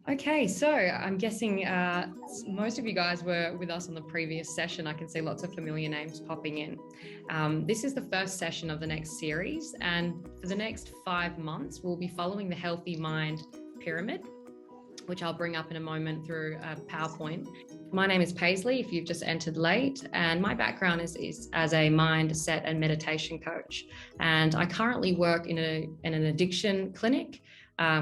Okay, so I'm guessing most of you guys were with us on the previous session. I can see lots of familiar names popping in. This is the first session of the next series, and for the next 5 months, we'll be following the Healthy Mind Pyramid, which I'll bring up in a moment through a PowerPoint. My name is Paisley, if you've just entered late, and my background is as a mindset and meditation coach. And I currently work in an addiction clinic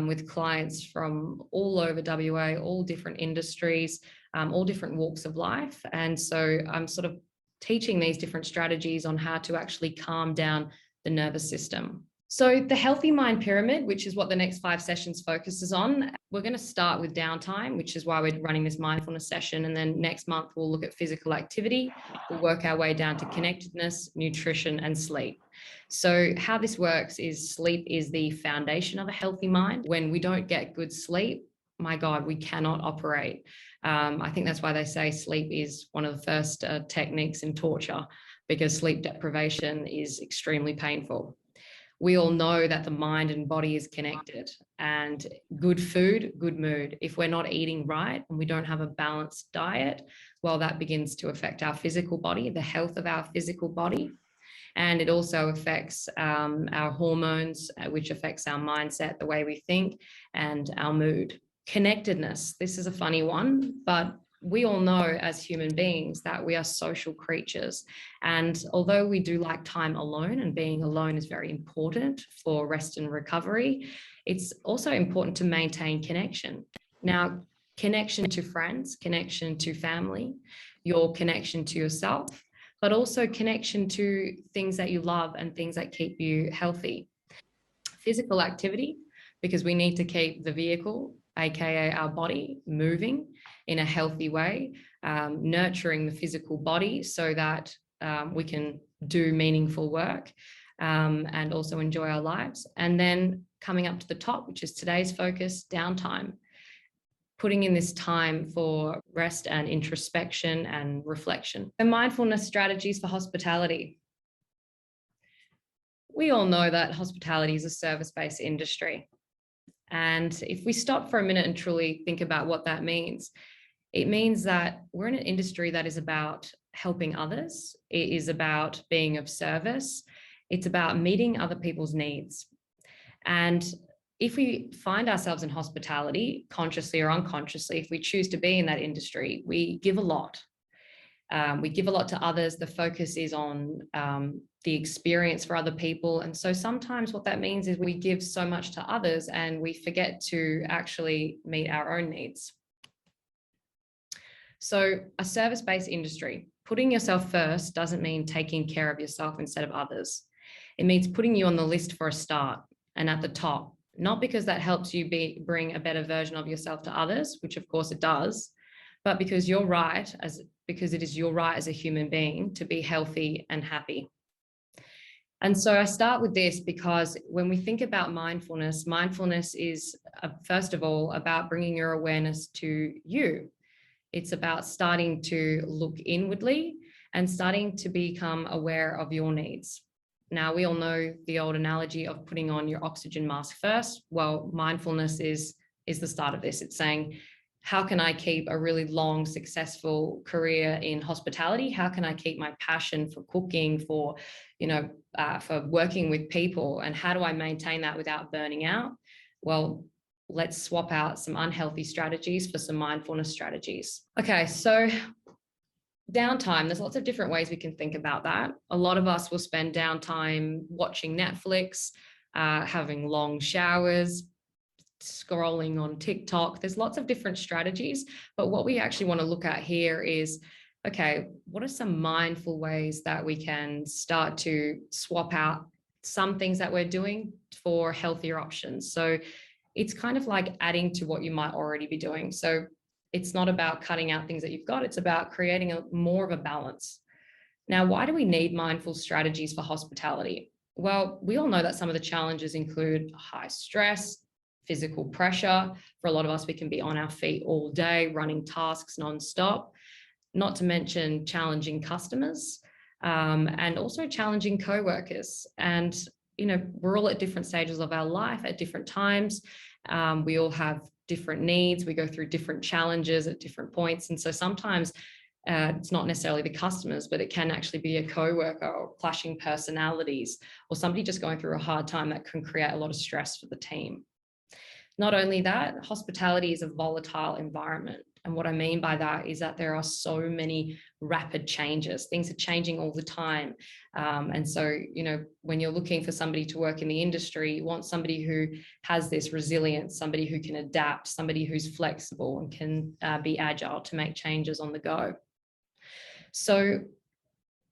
with clients from all over WA, all different industries, all different walks of life. And so I'm sort of teaching these different strategies on how to actually calm down the nervous system. So the Healthy Mind Pyramid, which is what the next 5 sessions focuses on, we're going to start with downtime, which is why we're running this mindfulness session. And then next month, we'll look at physical activity. We'll work our way down to connectedness, nutrition, and sleep. So how this works is sleep is the foundation of a healthy mind. When we don't get good sleep, my God, we cannot operate. I think that's why they say sleep is one of the first techniques in torture, because sleep deprivation is extremely painful. We all know that the mind and body is connected, and good food, good mood. If we're not eating right and we don't have a balanced diet, well, that begins to affect our physical body, the health of our physical body. And it also affects our hormones, which affects our mindset, the way we think, and our mood. Connectedness. This is a funny one, but we all know as human beings that we are social creatures. And although we do like time alone, and being alone is very important for rest and recovery, it's also important to maintain connection. Now, connection to friends, connection to family, your connection to yourself, but also connection to things that you love and things that keep you healthy. Physical activity, because we need to keep the vehicle, aka our body, moving in a healthy way, nurturing the physical body so that we can do meaningful work and also enjoy our lives. And then coming up to the top, which is today's focus, downtime. Putting in this time for rest and introspection and reflection. And mindfulness strategies for hospitality. We all know that hospitality is a service-based industry. And if we stop for a minute and truly think about what that means, it means that we're in an industry that is about helping others. It is about being of service. It's about meeting other people's needs. And if we find ourselves in hospitality, consciously or unconsciously, if we choose to be in that industry, we give a lot. We give a lot to others. The focus is on the experience for other people. And so sometimes what that means is we give so much to others and we forget to actually meet our own needs. So a service-based industry, putting yourself first doesn't mean taking care of yourself instead of others. It means putting you on the list for a start and at the top, not because that helps you bring a better version of yourself to others, which of course it does, but because because it is your right as a human being to be healthy and happy. And so I start with this because when we think about mindfulness, mindfulness is first of all about bringing your awareness to you. It's about starting to look inwardly and starting to become aware of your needs. Now, we all know the old analogy of putting on your oxygen mask first. Well, mindfulness is the start of this. It's saying, how can I keep a really long, successful career in hospitality? How can I keep my passion for cooking, for working with people? And how do I maintain that without burning out? Well, let's swap out some unhealthy strategies for some mindfulness strategies. Okay, so downtime, there's lots of different ways we can think about that. A lot of us will spend downtime watching Netflix, having long showers, scrolling on TikTok. There's lots of different strategies, but what we actually want to look at here is, okay, what are some mindful ways that we can start to swap out some things that we're doing for healthier options? So it's kind of like adding to what you might already be doing. So it's not about cutting out things that you've got. It's about creating more of a balance. Now, why do we need mindful strategies for hospitality? Well, we all know that some of the challenges include high stress, physical pressure. For a lot of us, we can be on our feet all day, running tasks nonstop, not to mention challenging customers and also challenging co-workers. And, we're all at different stages of our life at different times. We all have different needs. We go through different challenges at different points. And so sometimes it's not necessarily the customers, but it can actually be a co-worker or clashing personalities or somebody just going through a hard time that can create a lot of stress for the team. Not only that, hospitality is a volatile environment. And what I mean by that is that there are so many rapid changes. Things are changing all the time. And so, when you're looking for somebody to work in the industry, you want somebody who has this resilience, somebody who can adapt, somebody who's flexible and can be agile to make changes on the go. So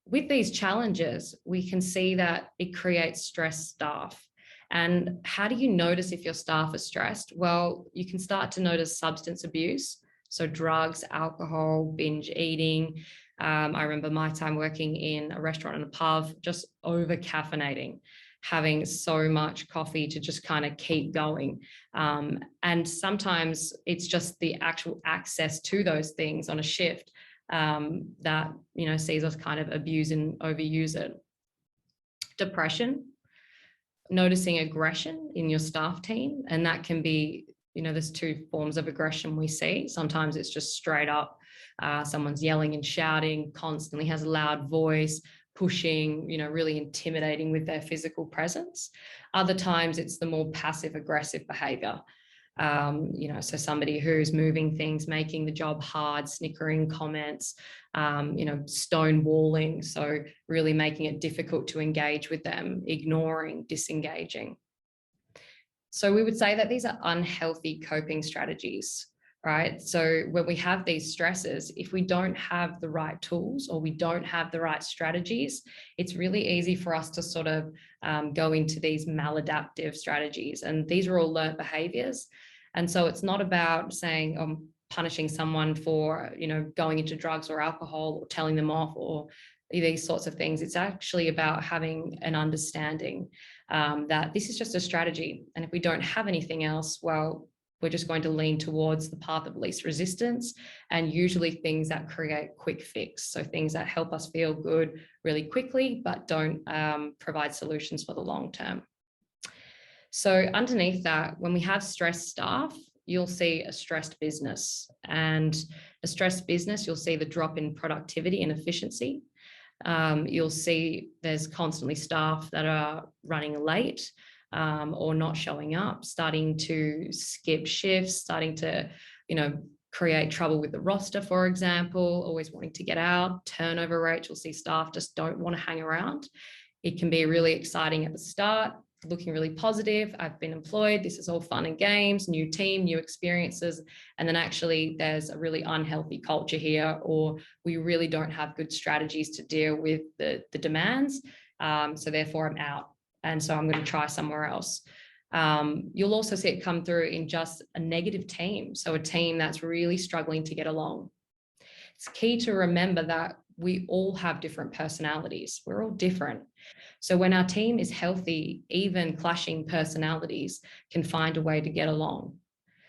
with these challenges, we can see that it creates stressed staff. And how do you notice if your staff are stressed? Well, you can start to notice substance abuse. So drugs, alcohol, binge eating. I remember my time working in a restaurant and a pub, just over caffeinating, having so much coffee to just kind of keep going. And sometimes it's just the actual access to those things on a shift that, sees us kind of abuse and overuse it. Depression, noticing aggression in your staff team. And that can be, there's two forms of aggression we see. Sometimes it's just straight up, someone's yelling and shouting, constantly has a loud voice, pushing, really intimidating with their physical presence. Other times it's the more passive aggressive behavior. So somebody who's moving things, making the job hard, snickering comments, stonewalling. So really making it difficult to engage with them, ignoring, disengaging. So we would say that these are unhealthy coping strategies, right? So when we have these stresses, if we don't have the right tools or we don't have the right strategies, it's really easy for us to sort of go into these maladaptive strategies. And these are all learned behaviors. And so it's not about saying, punishing someone for, going into drugs or alcohol or telling them off or these sorts of things. It's actually about having an understanding that this is just a strategy. And if we don't have anything else, well, we're just going to lean towards the path of least resistance and usually things that create quick fix. So things that help us feel good really quickly, but don't provide solutions for the long term. So underneath that, when we have stressed staff, you'll see a stressed business. And a stressed business, you'll see the drop in productivity and efficiency. You'll see there's constantly staff that are running late or not showing up, starting to skip shifts, starting to, create trouble with the roster, for example, always wanting to get out, turnover rates. You'll see staff just don't want to hang around. It can be really exciting at the start, looking really positive. I've been employed. This is all fun and games, new team, new experiences. And then actually there's a really unhealthy culture here, or we really don't have good strategies to deal with the demands. So therefore I'm out. And so I'm going to try somewhere else. You'll also see it come through in just a negative team. So a team that's really struggling to get along. It's key to remember that we all have different personalities. We're all different. So when our team is healthy, even clashing personalities can find a way to get along.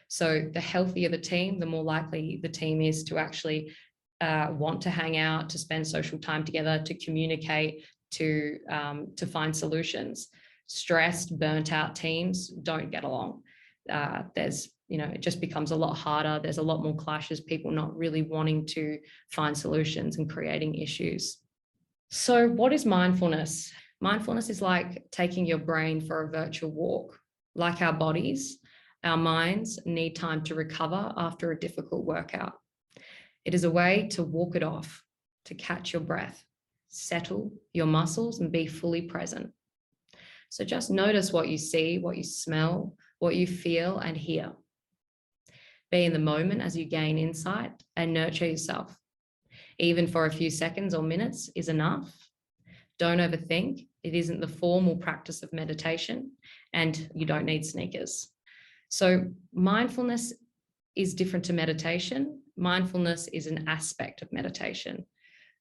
So the healthier the team, the more likely the team is to actually want to hang out, to spend social time together, to communicate, to find solutions. Stressed, burnt out teams don't get along. It just becomes a lot harder. There's a lot more clashes, people not really wanting to find solutions and creating issues. So what is mindfulness? Mindfulness is like taking your brain for a virtual walk. Like our bodies, our minds need time to recover after a difficult workout. It is a way to walk it off, to catch your breath, settle your muscles and be fully present. So just notice what you see, what you smell, what you feel and hear. Be in the moment as you gain insight and nurture yourself. Even for a few seconds or minutes is enough. Don't overthink. It isn't the formal practice of meditation and you don't need sneakers. So mindfulness is different to meditation. Mindfulness is an aspect of meditation.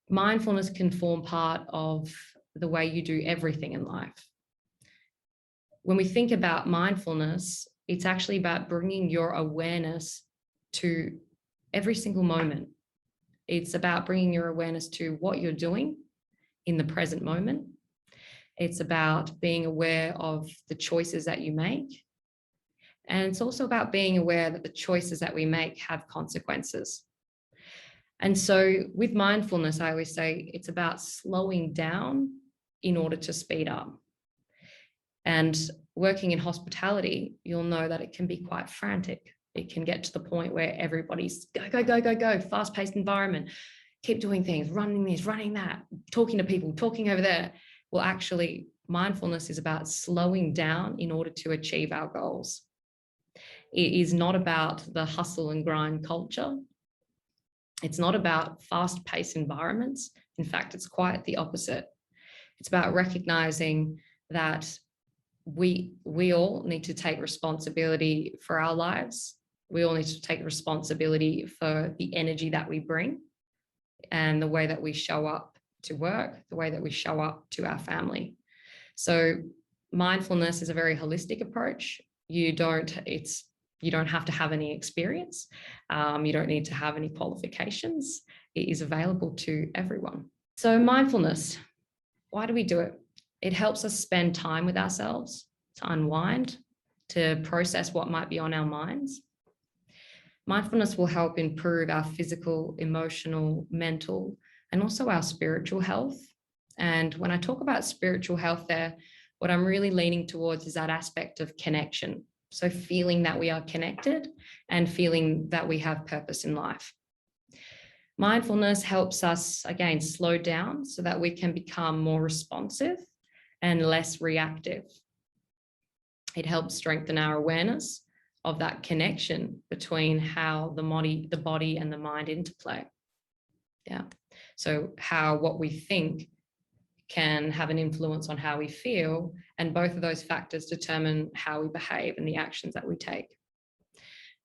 Mindfulness can form part of the way you do everything in life. When we think about mindfulness, it's actually about bringing your awareness to every single moment. It's about bringing your awareness to what you're doing in the present moment. It's about being aware of the choices that you make. And it's also about being aware that the choices that we make have consequences. And so with mindfulness, I always say it's about slowing down in order to speed up. And working in hospitality, you'll know that it can be quite frantic. It can get to the point where everybody's go, go, go, go, go, fast-paced environment, keep doing things, running this, running that, talking to people, talking over there. Well, actually, mindfulness is about slowing down in order to achieve our goals. It is not about the hustle and grind culture. It's not about fast-paced environments. In fact, it's quite the opposite. It's about recognizing that we all need to take responsibility for our lives. We all need to take responsibility for the energy that we bring and the way that we show up to work, the way that we show up to our family. So mindfulness is a very holistic approach. You don't have to have any experience. You don't need to have any qualifications. It is available to everyone. So mindfulness, why do we do it? It helps us spend time with ourselves, to unwind, to process what might be on our minds. Mindfulness will help improve our physical, emotional, mental, and also our spiritual health. And when I talk about spiritual health there, what I'm really leaning towards is that aspect of connection. So feeling that we are connected and feeling that we have purpose in life. Mindfulness helps us, again, slow down so that we can become more responsive and less reactive. It helps strengthen our awareness of that connection between how the body and the mind interplay. Yeah. So how what we think can have an influence on how we feel, and both of those factors determine how we behave and the actions that we take.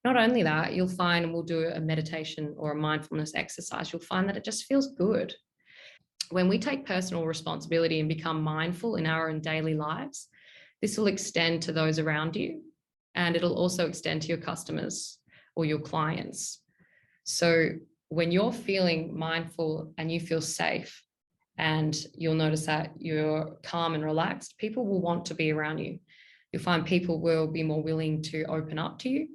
Not only that, you'll find, and we'll do a meditation or a mindfulness exercise, you'll find that it just feels good. When we take personal responsibility and become mindful in our own daily lives, this will extend to those around you, and it'll also extend to your customers or your clients. So when you're feeling mindful and you feel safe, and you'll notice that you're calm and relaxed, people will want to be around you. You'll find people will be more willing to open up to you.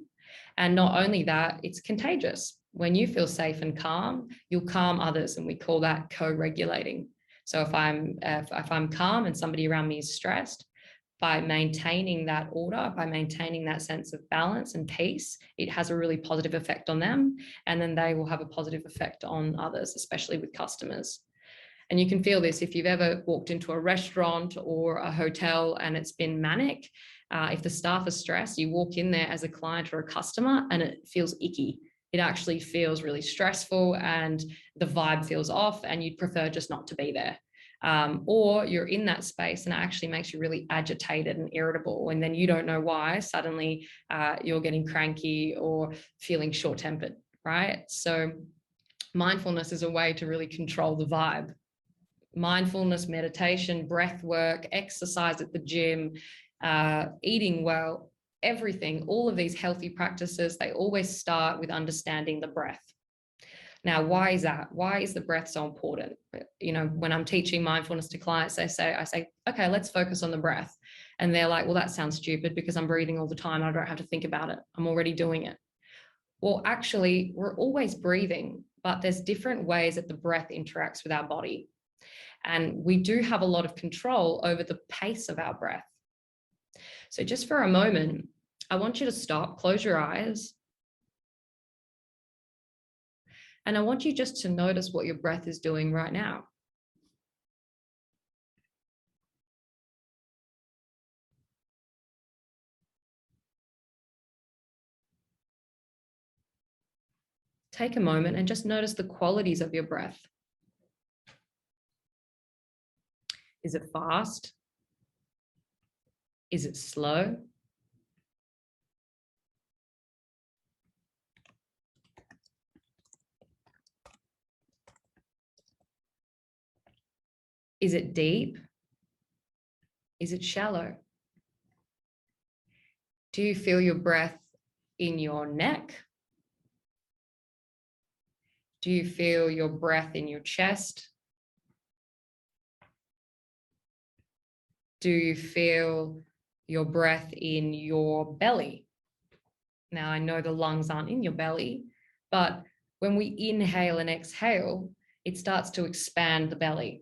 And not only that, it's contagious. When you feel safe and calm, you'll calm others, and we call that co-regulating. So if I'm calm and somebody around me is stressed, by maintaining that order, by maintaining that sense of balance and peace, it has a really positive effect on them. And then they will have a positive effect on others, especially with customers. And you can feel this if you've ever walked into a restaurant or a hotel and it's been manic. If the staff are stressed, you walk in there as a client or a customer and it feels icky. It actually feels really stressful and the vibe feels off and you'd prefer just not to be there. Or you're in that space and it actually makes you really agitated and irritable. And then you don't know why suddenly you're getting cranky or feeling short-tempered, right? So mindfulness is a way to really control the vibe. Mindfulness, meditation, breath work, exercise at the gym, eating well, everything, all of these healthy practices, they always start with understanding the breath. Now, why is that? Why is the breath so important? You know, when I'm teaching mindfulness to clients, I say, okay, let's focus on the breath. And they're like, well, that sounds stupid because I'm breathing all the time. I don't have to think about it. I'm already doing it. Well, actually, we're always breathing, but there's different ways that the breath interacts with our body. And we do have a lot of control over the pace of our breath. So just for a moment, I want you to stop, close your eyes. And I want you just to notice what your breath is doing right now. Take a moment and just notice the qualities of your breath. Is it fast? Is it slow? Is it deep? Is it shallow? Do you feel your breath in your neck? Do you feel your breath in your chest? Do you feel your breath in your belly? Now, I know the lungs aren't in your belly, but when we inhale and exhale, it starts to expand the belly.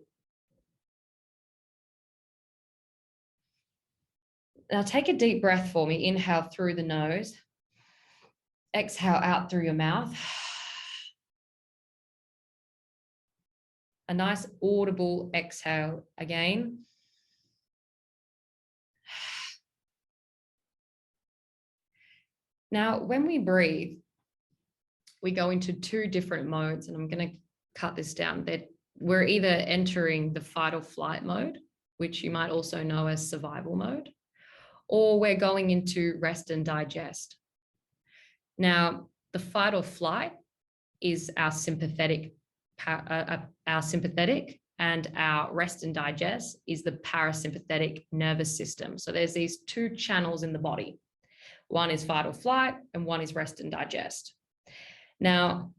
Now, take a deep breath for me. Inhale through the nose. Exhale out through your mouth. A nice audible exhale again. Now, when we breathe, we go into two different modes, and I'm going to cut this down. We're either entering the fight or flight mode, which you might also know as survival mode, or we're going into rest and digest. Now, the fight or flight is our sympathetic, and our rest and digest is the parasympathetic nervous system. So there's these two channels in the body. One is fight or flight, and one is rest and digest. Now,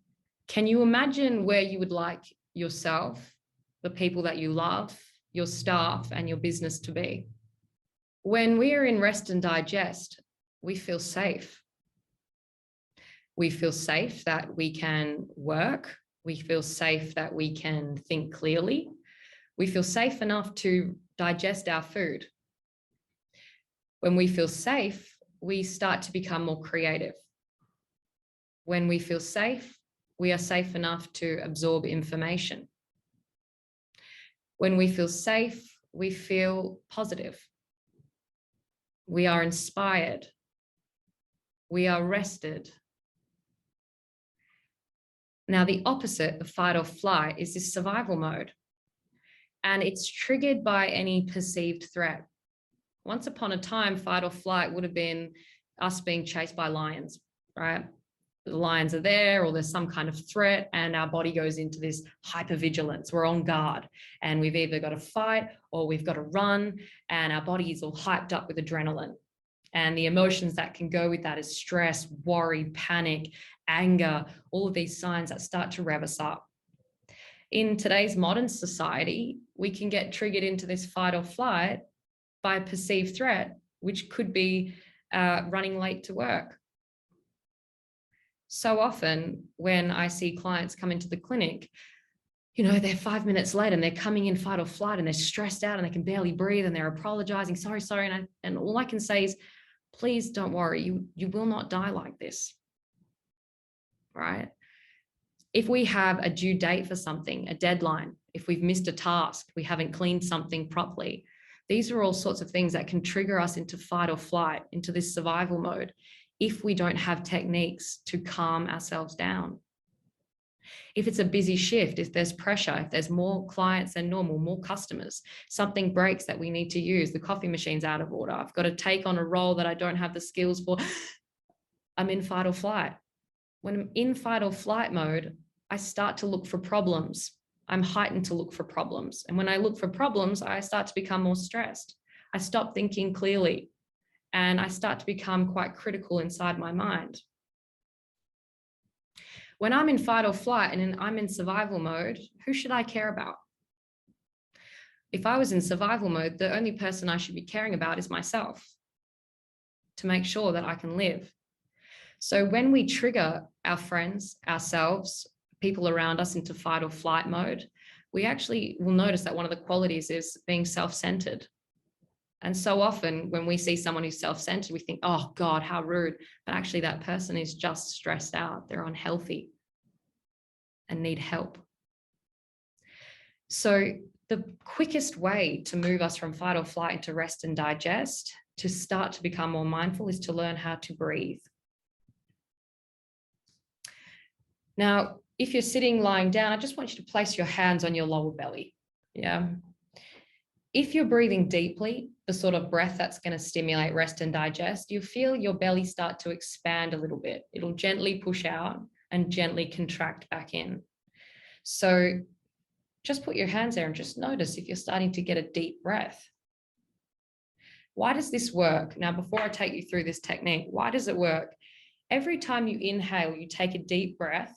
can you imagine where you would like yourself, the people that you love, your staff, and your business to be? When we are in rest and digest, we feel safe. We feel safe that we can work. We feel safe that we can think clearly. We feel safe enough to digest our food. When we feel safe, we start to become more creative. When we feel safe, we are safe enough to absorb information. When we feel safe, we feel positive. We are inspired. We are rested. Now, the opposite of fight or flight is this survival mode. And it's triggered by any perceived threat. Once upon a time, fight or flight would have been us being chased by lions, right? The lions are there, or there's some kind of threat, and our body goes into this hypervigilance. We're on guard, and we've either got to fight or we've got to run, and our body is all hyped up with adrenaline. And the emotions that can go with that is stress, worry, panic, anger, all of these signs that start to rev us up. In today's modern society, we can get triggered into this fight or flight by a perceived threat, which could be running late to work. So often when I see clients come into the clinic, they're 5 minutes late and they're coming in fight or flight and they're stressed out and they can barely breathe and they're apologizing, sorry. And all I can say is, please don't worry, you will not die like this, right? If we have a due date for something, a deadline, if we've missed a task, we haven't cleaned something properly, these are all sorts of things that can trigger us into fight or flight, into this survival mode, if we don't have techniques to calm ourselves down. If it's a busy shift, if there's pressure, if there's more clients than normal, more customers, something breaks that we need to use, the coffee machine's out of order, I've got to take on a role that I don't have the skills for, I'm in fight or flight. When I'm in fight or flight mode, I start to look for problems. I'm heightened to look for problems. And when I look for problems, I start to become more stressed. I stop thinking clearly, and I start to become quite critical inside my mind. When I'm in fight or flight and I'm in survival mode, who should I care about? If I was in survival mode, the only person I should be caring about is myself, to make sure that I can live. So when we trigger our friends, ourselves, people around us into fight or flight mode, we actually will notice that one of the qualities is being self-centered. And so often when we see someone who's self-centered, we think, oh God, how rude. But actually that person is just stressed out. They're unhealthy and need help. So the quickest way to move us from fight or flight into rest and digest, to start to become more mindful, is to learn how to breathe. Now, if you're sitting, lying down, I just want you to place your hands on your lower belly. Yeah. If you're breathing deeply, the sort of breath that's going to stimulate rest and digest, you feel your belly start to expand a little bit. It'll gently push out and gently contract back in. So just put your hands there and just notice if you're starting to get a deep breath. Why does this work? Now, before I take you through this technique, why does it work? Every time you inhale, you take a deep breath,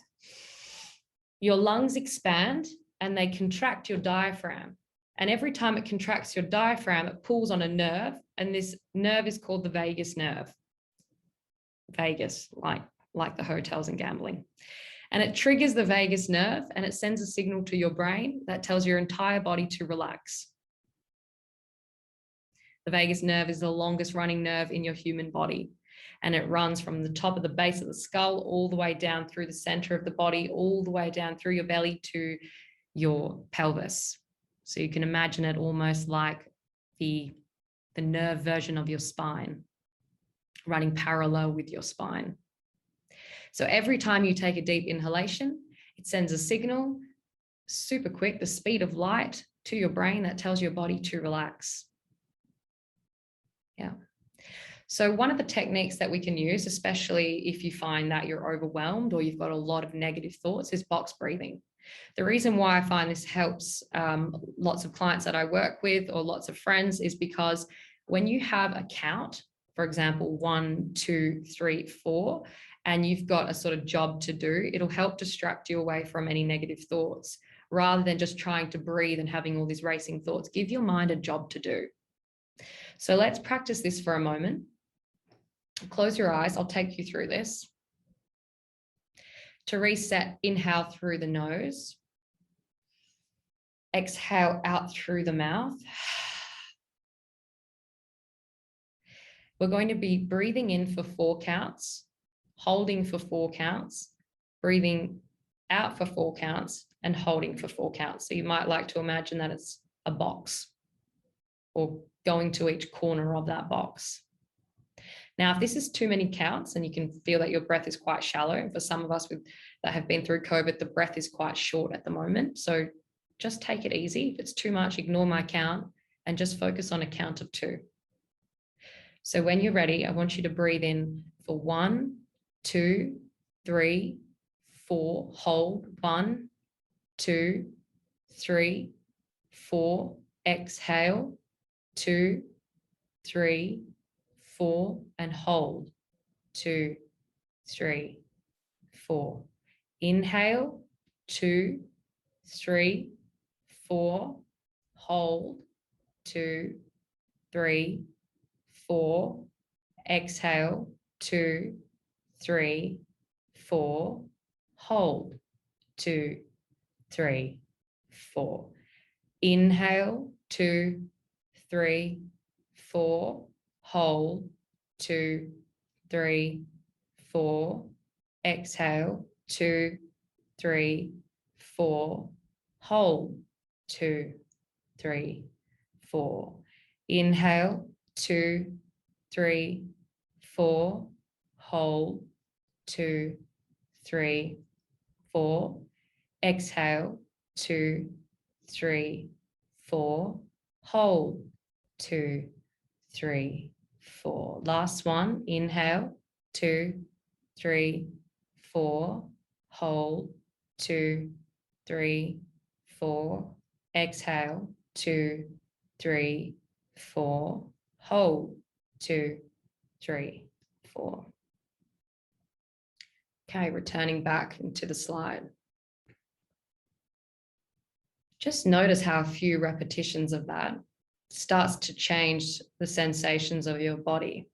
your lungs expand and they contract your diaphragm. And every time it contracts your diaphragm, it pulls on a nerve, and this nerve is called the vagus nerve. vagus, like the hotels and gambling. And it triggers the vagus nerve and it sends a signal to your brain that tells your entire body to relax. The vagus nerve is the longest running nerve in your human body. And it runs from the top of the base of the skull all the way down through the center of the body, all the way down through your belly to your pelvis. So you can imagine it almost like the nerve version of your spine, running parallel with your spine. So every time you take a deep inhalation, it sends a signal super quick, the speed of light, to your brain that tells your body to relax. Yeah. So one of the techniques that we can use, especially if you find that you're overwhelmed or you've got a lot of negative thoughts, is box breathing. The reason why I find this helps lots of clients that I work with or lots of friends is because when you have a count, for example, 1, 2, 3, 4, and you've got a sort of job to do, it'll help distract you away from any negative thoughts rather than just trying to breathe and having all these racing thoughts. Give your mind a job to do. So let's practice this for a moment. Close your eyes. I'll take you through this. To reset, inhale through the nose. Exhale out through the mouth. We're going to be breathing in for 4 counts, holding for 4 counts, breathing out for 4 counts, and holding for 4 counts. So you might like to imagine that it's a box or going to each corner of that box. Now, if this is too many counts and you can feel that your breath is quite shallow, and for some of us that have been through COVID, the breath is quite short at the moment. So just take it easy. If it's too much, ignore my count and just focus on a count of 2. So when you're ready, I want you to breathe in for 1, 2, 3, 4, hold, 1, 2, 3, 4, exhale, 2, 3, 4, and hold, 2, 3, 4. Inhale, 2, 3, 4, hold, 2, 3, 4, exhale, 2, 3, 4, hold, 2, 3, 4. Inhale, 2, 3, 4, hold, 2, 3, 4, exhale, 2, 3, 4, hold, 2, 3, 4. Inhale, 2, 3, 4, hold, 2, 3, 4. Exhale, 2, 3, 4, hold, 2, 3, 4. Last one. Inhale, 2, 3, 4, hold, 2, 3, 4. Exhale, 2, 3, 4, hold, 2, 3, 4. Okay, returning back into the slide. Just notice how a few repetitions of that starts to change the sensations of your body.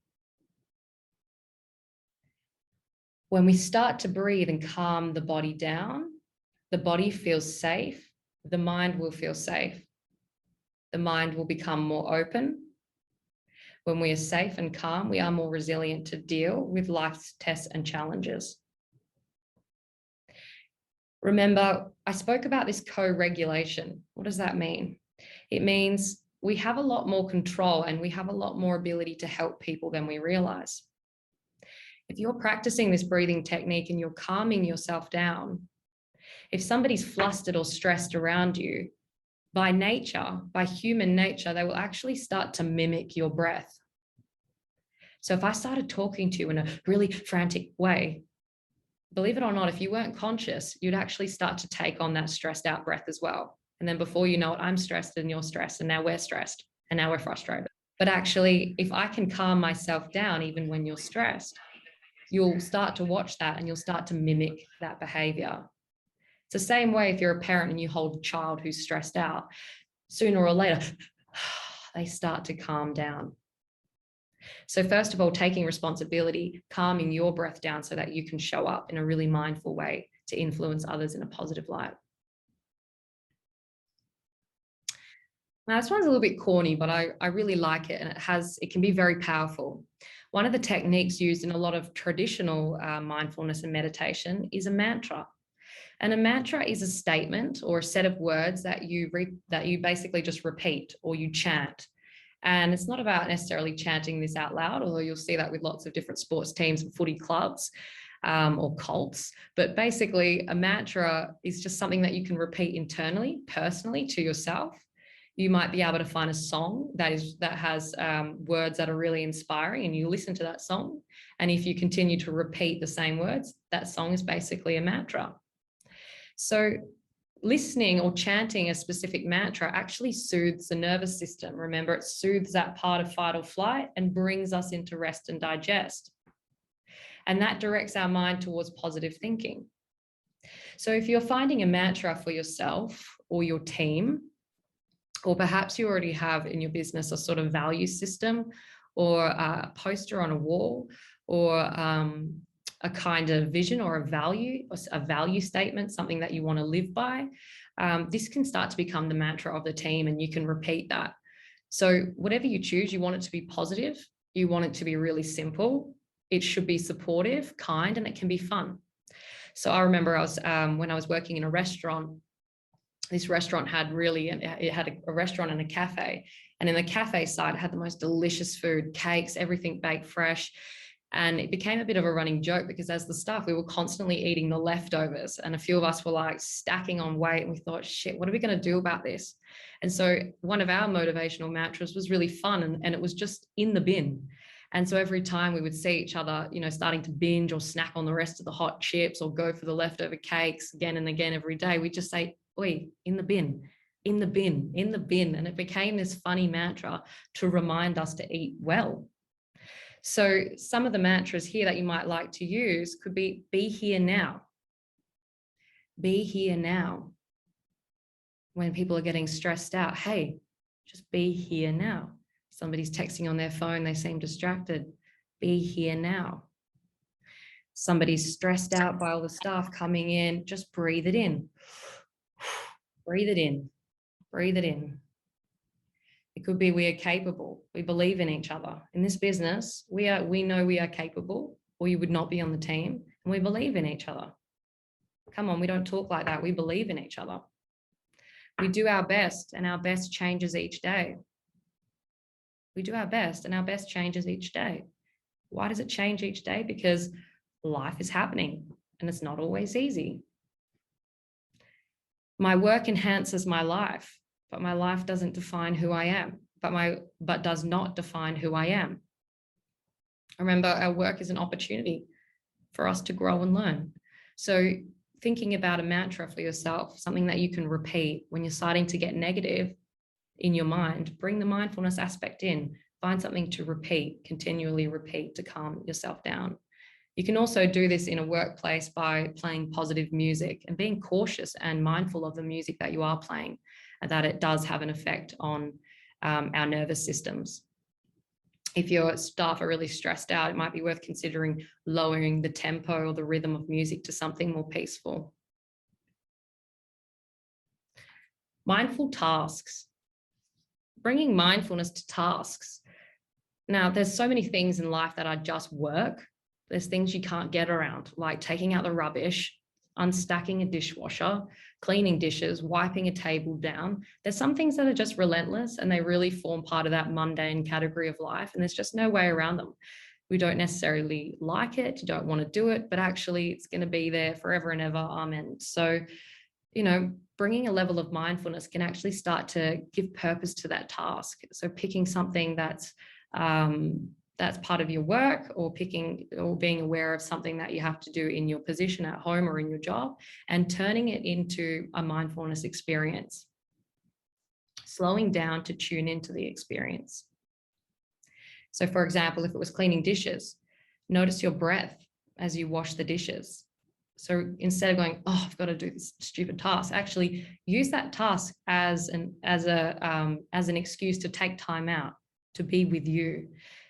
When we start to breathe and calm the body down, the body feels safe, the mind will feel safe. The mind will become more open. When we are safe and calm, we are more resilient to deal with life's tests and challenges. Remember, I spoke about this co-regulation. What does that mean? It means we have a lot more control and we have a lot more ability to help people than we realize. If you're practicing this breathing technique and you're calming yourself down, if somebody's flustered or stressed around you, by nature, by human nature, they will actually start to mimic your breath. So if I started talking to you in a really frantic way, believe it or not, if you weren't conscious, you'd actually start to take on that stressed out breath as well. And then before you know it, I'm stressed and you're stressed, and now we're stressed and now we're frustrated. But actually, if I can calm myself down, even when you're stressed, you'll start to watch that and you'll start to mimic that behavior. It's the same way if you're a parent and you hold a child who's stressed out, sooner or later, they start to calm down. So first of all, taking responsibility, calming your breath down so that you can show up in a really mindful way to influence others in a positive light. Now, this one's a little bit corny, but I really like it, and it can be very powerful. One of the techniques used in a lot of traditional mindfulness and meditation is a mantra. And a mantra is a statement or a set of words that you basically just repeat or you chant. And it's not about necessarily chanting this out loud, although you'll see that with lots of different sports teams and footy clubs or cults. But basically, a mantra is just something that you can repeat internally, personally to yourself. You might be able to find a song that has words that are really inspiring, and you listen to that song. And if you continue to repeat the same words, that song is basically a mantra. So listening or chanting a specific mantra actually soothes the nervous system. Remember, it soothes that part of fight or flight and brings us into rest and digest. And that directs our mind towards positive thinking. So if you're finding a mantra for yourself or your team, or perhaps you already have in your business a sort of value system or a poster on a wall, or a kind of vision or a value statement, something that you want to live by, this can start to become the mantra of the team, and you can repeat that. So whatever you choose, you want it to be positive, you want it to be really simple, it should be supportive, kind, and it can be fun. So I remember when I was working in a restaurant, this restaurant had a restaurant and a cafe. And in the cafe side, it had the most delicious food, cakes, everything baked fresh. And it became a bit of a running joke because as the staff, we were constantly eating the leftovers. And a few of us were like stacking on weight. And we thought, shit, what are we going to do about this? And so one of our motivational mantras was really fun. And it was just in the bin. And so every time we would see each other, starting to binge or snack on the rest of the hot chips or go for the leftover cakes again and again every day, we just say, oi, in the bin, in the bin, in the bin. And it became this funny mantra to remind us to eat well. So some of the mantras here that you might like to use could be here now. Be here now. When people are getting stressed out, hey, just be here now. Somebody's texting on their phone, they seem distracted. Be here now. Somebody's stressed out by all the staff coming in, just breathe it in. Breathe it in. Breathe it in. It could be we are capable. We believe in each other. In this business, we know we are capable, or you would not be on the team, and we believe in each other. Come on, we don't talk like that. We believe in each other. We do our best, and our best changes each day. We do our best, and our best changes each day. Why does it change each day? Because life is happening, and it's not always easy. My work enhances my life, but my life doesn't define who I am, but does not define who I am. Remember, our work is an opportunity for us to grow and learn. So thinking about a mantra for yourself, something that you can repeat when you're starting to get negative in your mind, bring the mindfulness aspect in, find something to repeat, continually repeat to calm yourself down. You can also do this in a workplace by playing positive music and being cautious and mindful of the music that you are playing, and that it does have an effect on our nervous systems. If your staff are really stressed out, it might be worth considering lowering the tempo or the rhythm of music to something more peaceful. Mindful tasks. Bringing mindfulness to tasks. Now, there's so many things in life that are just work. There's things you can't get around, like taking out the rubbish, unstacking a dishwasher, cleaning dishes, wiping a table down. There's some things that are just relentless, and they really form part of that mundane category of life, and there's just no way around them. We don't necessarily like it, you don't want to do it, but actually it's going to be there forever and ever. Amen. So, bringing a level of mindfulness can actually start to give purpose to that task. So picking something that's part of your work, or being aware of something that you have to do in your position at home or in your job, and turning it into a mindfulness experience. Slowing down to tune into the experience. So for example, if it was cleaning dishes, notice your breath as you wash the dishes. So instead of going, oh, I've got to do this stupid task, actually use that task as an excuse to take time out, to be with you.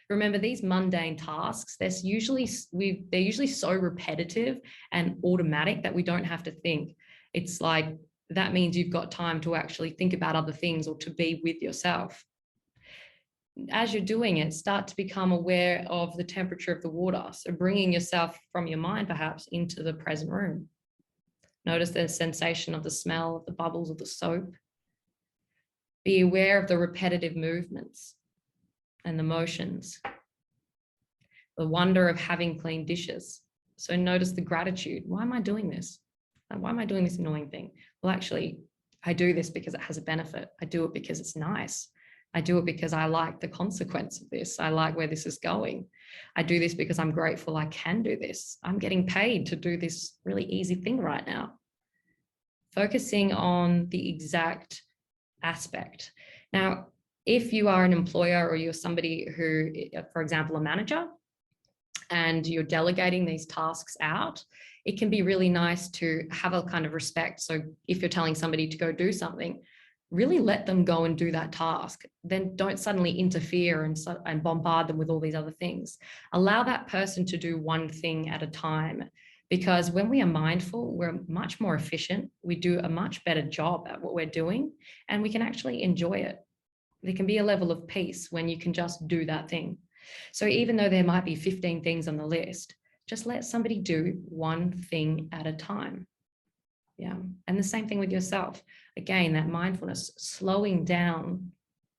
Remember, these mundane tasks, they're usually so repetitive and automatic that we don't have to think. It's like, that means you've got time to actually think about other things or to be with yourself. As you're doing it, start to become aware of the temperature of the water. So bringing yourself from your mind perhaps into the present room. Notice the sensation of the smell of the bubbles of the soap. Be aware of the repetitive movements and the motions. The wonder of having clean dishes. So notice the gratitude. Why am I doing this? Why am I doing this annoying thing? Well, actually, I do this because it has a benefit. I do it because it's nice. I do it because I like the consequence of this. I like where this is going. I do this because I'm grateful I can do this. I'm getting paid to do this really easy thing right now. Focusing on the exact aspect. Now, if you are an employer or you're somebody who, for example, a manager, and you're delegating these tasks out, it can be really nice to have a kind of respect. So if you're telling somebody to go do something, really let them go and do that task. Then don't suddenly interfere and bombard them with all these other things. Allow that person to do one thing at a time. Because when we are mindful, we're much more efficient. We do a much better job at what we're doing, and we can actually enjoy it. There can be a level of peace when you can just do that thing. So even though there might be 15 things on the list, just let somebody do one thing at a time. Yeah. And the same thing with yourself. Again, that mindfulness, slowing down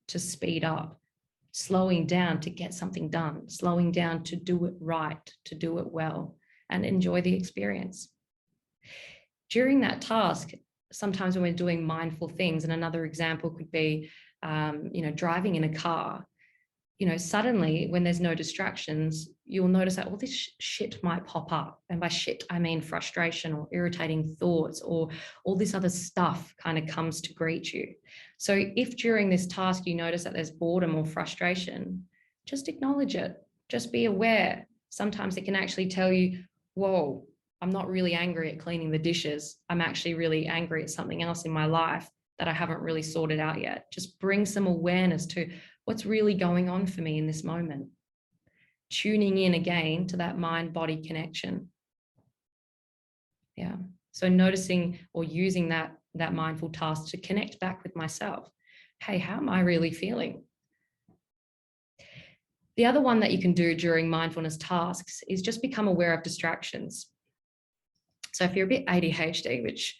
to speed up, slowing down to get something done, slowing down to do it right, to do it well, and enjoy the experience. During that task, sometimes when we're doing mindful things, and another example could be, driving in a car, suddenly when there's no distractions, you'll notice that all this shit might pop up. And by shit, I mean frustration or irritating thoughts or all this other stuff kind of comes to greet you. So if during this task you notice that there's boredom or frustration, just acknowledge it. Just be aware. Sometimes it can actually tell you, whoa, I'm not really angry at cleaning the dishes. I'm actually really angry at something else in my life that I haven't really sorted out yet. Just bring some awareness to what's really going on for me in this moment. Tuning in again to that mind-body connection. Yeah. So noticing or using that mindful task to connect back with myself. Hey, how am I really feeling? The other one that you can do during mindfulness tasks is just become aware of distractions. So if you're a bit ADHD, which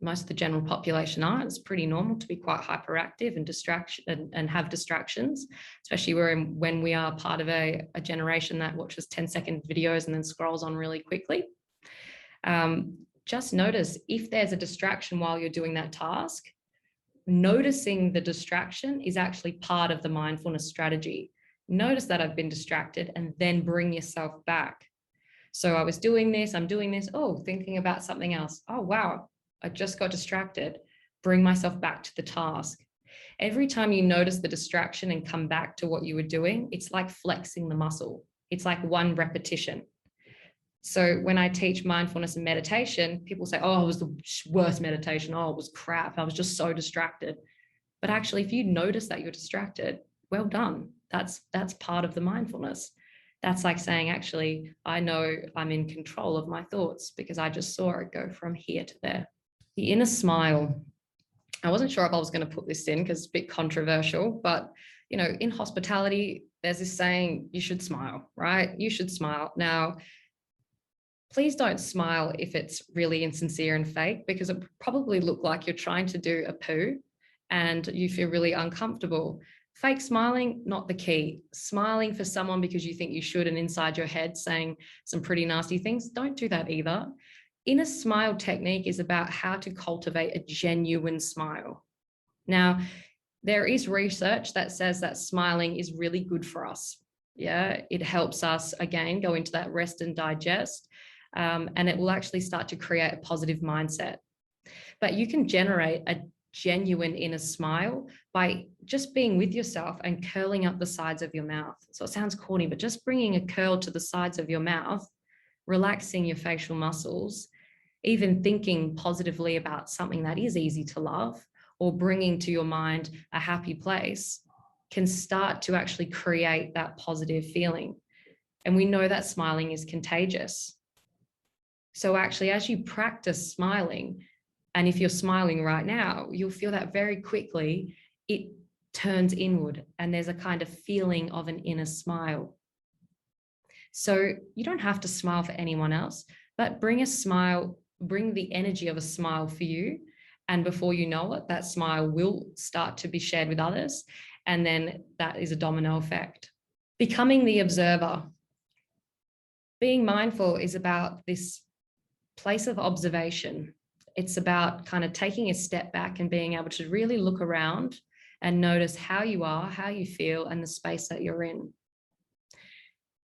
most of the general population are, it's pretty normal to be quite hyperactive and have distractions, especially when we are part of a generation that watches 10-second videos and then scrolls on really quickly. Just notice if there's a distraction while you're doing that task. Noticing the distraction is actually part of the mindfulness strategy. Notice that I've been distracted and then bring yourself back. So I was doing this, I'm doing this, thinking about something else. Oh, wow, I just got distracted. Bring myself back to the task. Every time you notice the distraction and come back to what you were doing, it's like flexing the muscle. It's like one repetition. So when I teach mindfulness and meditation, people say, oh, it was the worst meditation. Oh, it was crap. I was just so distracted. But actually, if you notice that you're distracted, well done. That's part of the mindfulness. That's like saying, actually, I know I'm in control of my thoughts because I just saw it go from here to there. The inner smile. I wasn't sure if I was going to put this in because it's a bit controversial, but, in hospitality, there's this saying, you should smile, right? You should smile. Now, please don't smile if it's really insincere and fake, because it probably look like you're trying to do a poo and you feel really uncomfortable. Fake smiling, not the key. Smiling for someone because you think you should and inside your head saying some pretty nasty things, don't do that either. Inner smile technique is about how to cultivate a genuine smile. Now, there is research that says that smiling is really good for us. Yeah, it helps us, again, go into that rest and digest, and it will actually start to create a positive mindset. But you can generate a genuine inner smile by just being with yourself and curling up the sides of your mouth. So it sounds corny, but just bringing a curl to the sides of your mouth, relaxing your facial muscles, even thinking positively about something that is easy to love, or bringing to your mind a happy place, can start to actually create that positive feeling. And we know that smiling is contagious. So actually, as you practice smiling, and if you're smiling right now, you'll feel that very quickly it turns inward and there's a kind of feeling of an inner smile. So you don't have to smile for anyone else, but bring a smile, bring the energy of a smile for you. And before you know it, that smile will start to be shared with others. And then that is a domino effect. Becoming the observer. Being mindful is about this place of observation. It's about kind of taking a step back and being able to really look around and notice how you are, how you feel, and the space that you're in.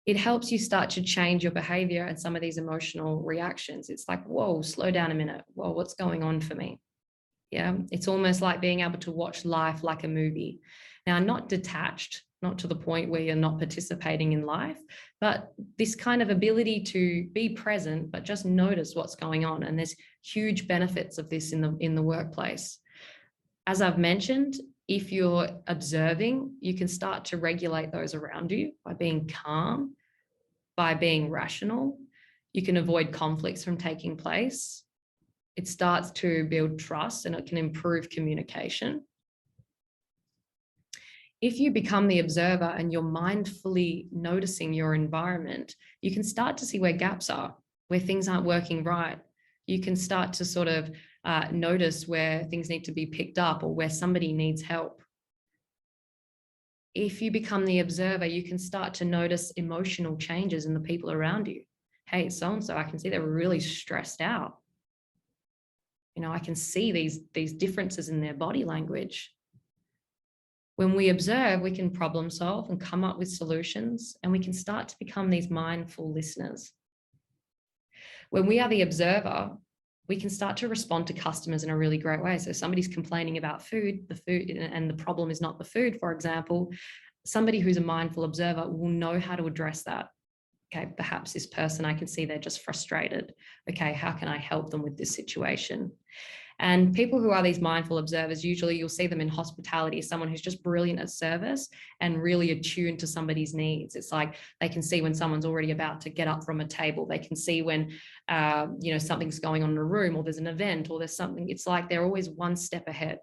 It helps you start to change your behavior and some of these emotional reactions. It's like, whoa, slow down a minute. Whoa, what's going on for me? Yeah, it's almost like being able to watch life like a movie. Now, not detached, not to the point where you're not participating in life, but this kind of ability to be present, but just notice what's going on. And there's huge benefits of this in the workplace. As I've mentioned, if you're observing, you can start to regulate those around you by being calm, by being rational. You can avoid conflicts from taking place. It starts to build trust and it can improve communication. If you become the observer and you're mindfully noticing your environment, you can start to see where gaps are, where things aren't working right. You can start to sort of notice where things need to be picked up or where somebody needs help. If you become the observer, you can start to notice emotional changes in the people around you. Hey, so-and-so, I can see they're really stressed out. You know, I can see these differences in their body language. When we observe, we can problem solve and come up with solutions, and we can start to become these mindful listeners. When we are the observer, we can start to respond to customers in a really great way. So somebody's complaining about food, and the problem is not the food, for example, somebody who's a mindful observer will know how to address that. Okay, perhaps this person, I can see they're just frustrated. Okay, how can I help them with this situation? And people who are these mindful observers, usually you'll see them in hospitality, someone who's just brilliant at service and really attuned to somebody's needs. It's like they can see when someone's already about to get up from a table. They can see when, something's going on in a room or there's an event or there's something. It's like they're always one step ahead,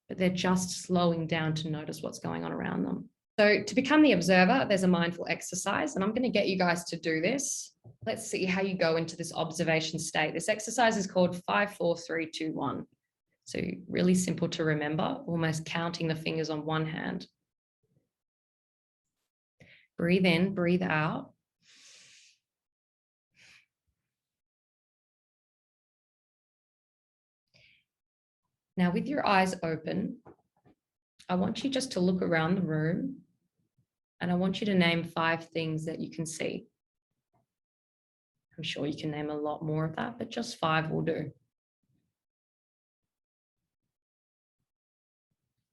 but they're just slowing down to notice what's going on around them. So to become the observer, there's a mindful exercise, and I'm going to get you guys to do this. Let's see how you go into this observation state. This exercise is called 5, 4, 3, 2, 1. So really simple to remember, almost counting the fingers on one hand. Breathe in, breathe out. Now, with your eyes open, I want you just to look around the room, and I want you to name 5 things that you can see. I'm sure you can name a lot more of that, but just 5 will do.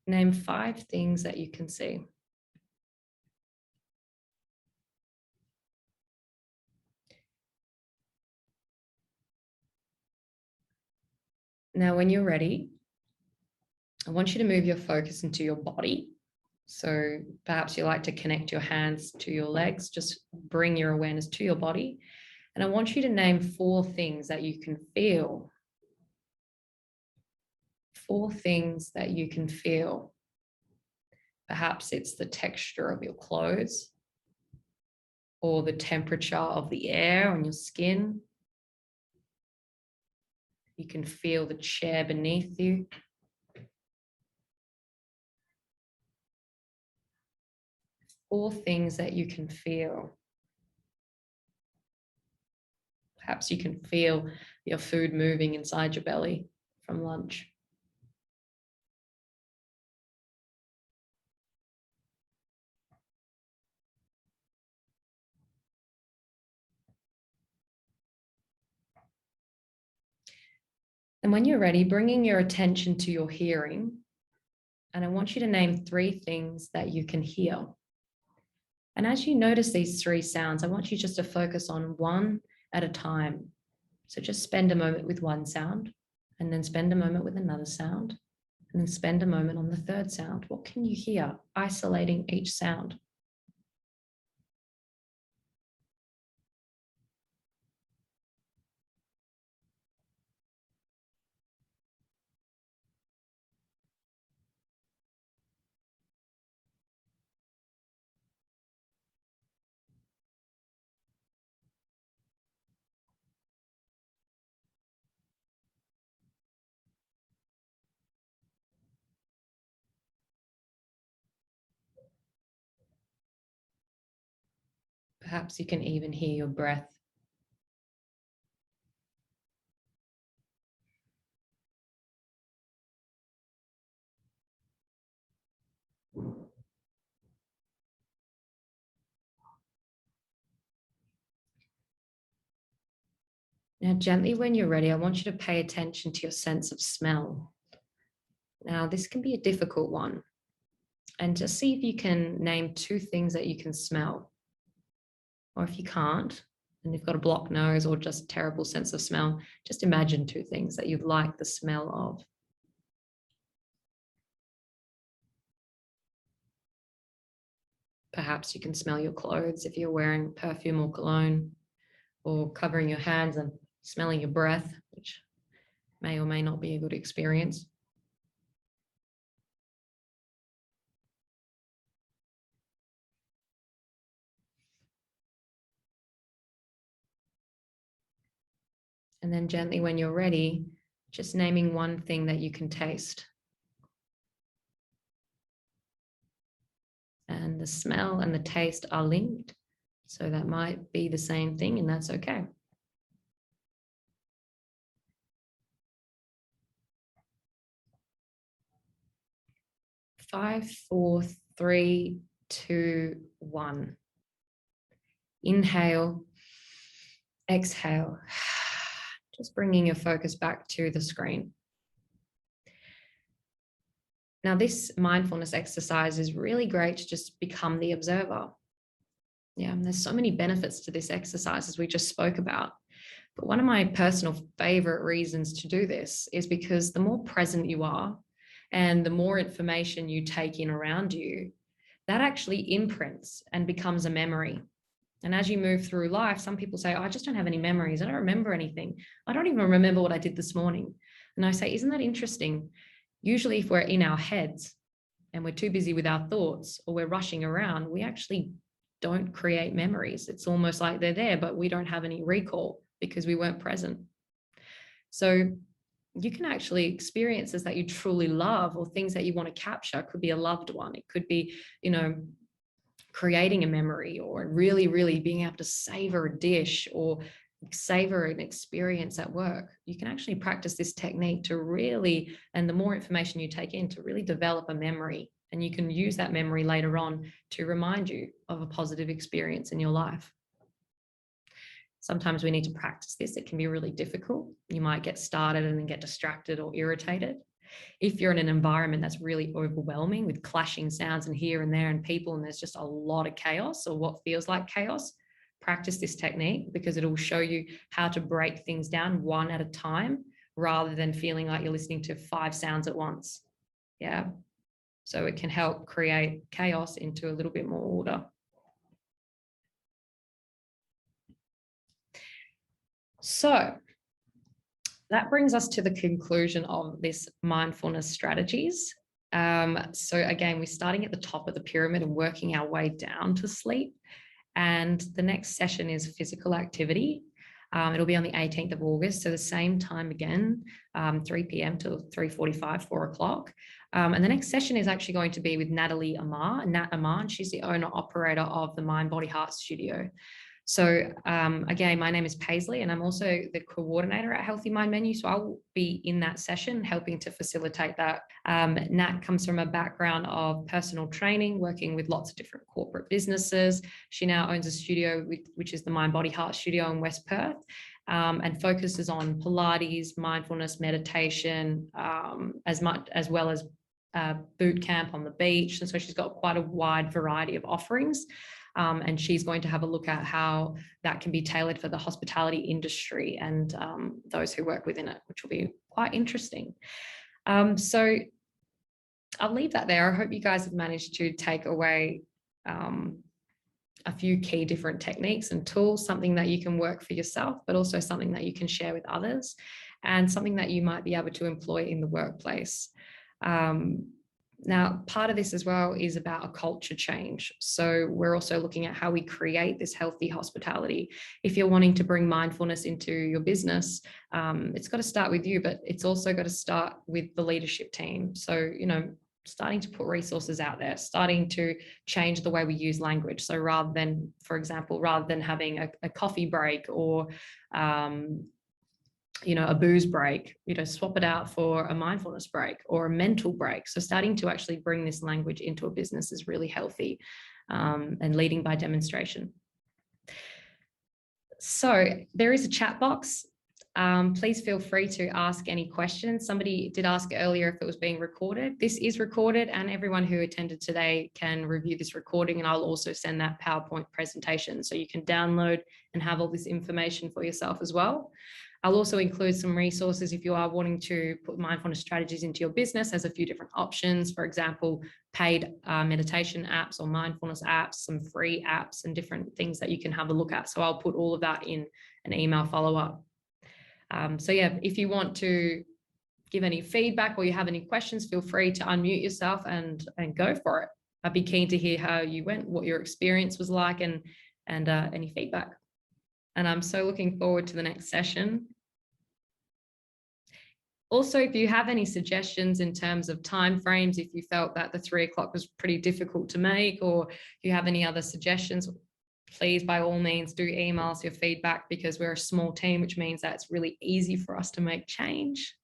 Name 5 things that you can see. Now, when you're ready, I want you to move your focus into your body. So perhaps you like to connect your hands to your legs, just bring your awareness to your body. And I want you to name 4 things that you can feel. 4 things that you can feel. Perhaps it's the texture of your clothes or the temperature of the air on your skin. You can feel the chair beneath you. All things that you can feel. Perhaps you can feel your food moving inside your belly from lunch. And when you're ready, bringing your attention to your hearing, and I want you to name 3 things that you can hear. And as you notice these 3 sounds, I want you just to focus on one at a time. So just spend a moment with one sound and then spend a moment with another sound And then spend a moment on the third sound. What can you hear? Isolating each sound. Perhaps you can even hear your breath. Now, gently, when you're ready, I want you to pay attention to your sense of smell. Now, this can be a difficult one. And just see if you can name two things that you can smell. Or if you can't, and you've got a blocked nose or just terrible sense of smell, just imagine two things that you'd like the smell of. Perhaps you can smell your clothes if you're wearing perfume or cologne, or covering your hands and smelling your breath, which may or may not be a good experience. And then gently, when you're ready, just naming one thing that you can taste. And the smell and the taste are linked. So that might be the same thing, and that's okay. 5, 4, 3, 2, 1. Inhale, exhale. Just bringing your focus back to the screen. Now, this mindfulness exercise is really great to just become the observer. Yeah, and there's so many benefits to this exercise as we just spoke about. But one of my personal favorite reasons to do this is because the more present you are and the more information you take in around you, that actually imprints and becomes a memory. And as you move through life, some people say, oh, I just don't have any memories. I don't remember anything. I don't even remember what I did this morning. And I say, isn't that interesting? Usually if we're in our heads and we're too busy with our thoughts or we're rushing around, we actually don't create memories. It's almost like they're there, but we don't have any recall because we weren't present. So you can actually experiences that you truly love or things that you want to capture. It could be a loved one. It could be, creating a memory or really, really being able to savor a dish or savor an experience at work. You can actually practice this technique to really, and the more information you take in, to really develop a memory. And you can use that memory later on to remind you of a positive experience in your life. Sometimes we need to practice this. It can be really difficult. You might get started and then get distracted or irritated. If you're in an environment that's really overwhelming with clashing sounds and here and there and people, and there's just a lot of chaos or what feels like chaos, practice this technique because it will show you how to break things down one at a time rather than feeling like you're listening to 5 sounds at once. Yeah. So it can help create chaos into a little bit more order. So that brings us to the conclusion of this mindfulness strategies. So again, we're starting at the top of the pyramid and working our way down to sleep. And the next session is physical activity. It'll be on the 18th of August. So the same time again, 3 p.m. to 3:45, 4 o'clock. And the next session is actually going to be with Natalie Amar, Nat Amar, and she's the owner operator of the Mind Body Heart Studio. So again, my name is Paisley and I'm also the coordinator at Healthy Mind Menu. So I'll be in that session helping to facilitate that. Nat comes from a background of personal training, working with lots of different corporate businesses. She now owns a studio, which is the Mind Body Heart Studio in West Perth, and focuses on Pilates, mindfulness, meditation, as well as boot camp on the beach. And so she's got quite a wide variety of offerings. And she's going to have a look at how that can be tailored for the hospitality industry and those who work within it, which will be quite interesting. So I'll leave that there. I hope you guys have managed to take away a few key different techniques and tools, something that you can work for yourself, but also something that you can share with others, and something that you might be able to employ in the workplace. Now, part of this as well is about a culture change. So we're also looking at how we create this healthy hospitality. If you're wanting to bring mindfulness into your business, it's got to start with you, but it's also got to start with the leadership team. So, starting to put resources out there, starting to change the way we use language. So rather than, for example, rather than having a coffee break or a booze break, swap it out for a mindfulness break or a mental break. So starting to actually bring this language into a business is really healthy, and leading by demonstration. So there is a chat box. Please feel free to ask any questions. Somebody did ask earlier if it was being recorded. This is recorded, and everyone who attended today can review this recording, and I'll also send that PowerPoint presentation so you can download and have all this information for yourself as well. I'll also include some resources if you are wanting to put mindfulness strategies into your business. There's a few different options, for example, paid meditation apps or mindfulness apps, some free apps and different things that you can have a look at. So I'll put all of that in an email follow-up. So yeah, if you want to give any feedback or you have any questions, feel free to unmute yourself and go for it. I'd be keen to hear how you went, what your experience was like, and any feedback. And I'm so looking forward to the next session. Also, if you have any suggestions in terms of timeframes, if you felt that the 3 o'clock was pretty difficult to make, or you have any other suggestions, please, by all means, do email us your feedback, because we're a small team, which means that it's really easy for us to make change.